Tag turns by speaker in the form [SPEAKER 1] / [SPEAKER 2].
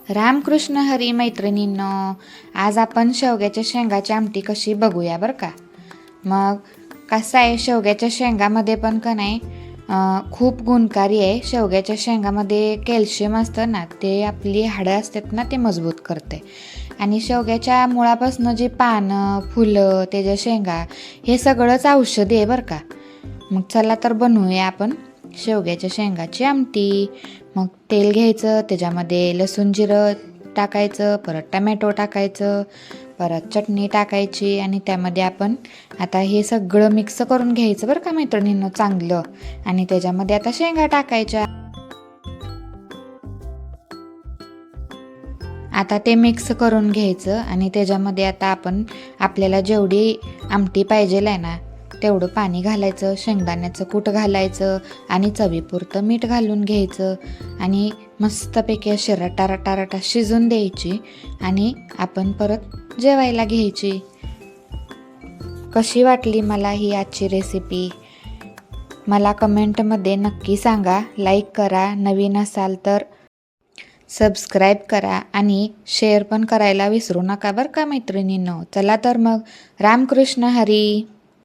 [SPEAKER 1] रामकृष्ण हरी मैत्रिणींनो, आज आपण शेवग्याच्या शेंगाची आमटी कशी बघूया बरं का. मग कसं आहे, शेवग्याच्या शेंगामध्ये पण का नाही खूप गुणकारी आहे. शेवग्याच्या शेंगामध्ये कॅल्शियम असतं ना, ते आपली हाडं असतात ना, ते मजबूत करते. आणि शेवग्याच्या मुळापासून जी पानं, फुलं, त्याच्या शेंगा, हे सगळंच औषधी आहे बरं का. मग चला तर बनवूया आपण शेवग्याच्या शेंगाची आमटी. मग तेल घ्यायचं, त्याच्यामध्ये लसूण जिरं टाकायचं, परत टमॅटो टाकायचं, परत चटणी टाकायची आणि त्यामध्ये आपण आता हे सगळं मिक्स करून घ्यायचं बरं का मैत्रिणींनो चांगलं. आणि त्याच्यामध्ये आता शेंगा टाकायच्या. आता ते मिक्स करून घ्यायचं आणि त्याच्यामध्ये आता आपण आपल्याला जेवढी आमटी पाहिजेल आहे ना, तेवढं पाणी घालायचं, शेंगदाण्याचं कूट घालायचं आणि चवीपुरतं मीठ घालून घ्यायचं आणि मस्तपैकी अशी रटारटा शिजून द्यायची आणि आपण परत जेवायला घ्यायची. कशी वाटली मला ही आजची रेसिपी मला कमेंटमध्ये नक्की सांगा. लाईक करा, नवीन असाल तर सबस्क्राईब करा आणि शेअर पण करायला विसरू नका बरं का मैत्रिणींनो. चला तर मग, रामकृष्ण हरी.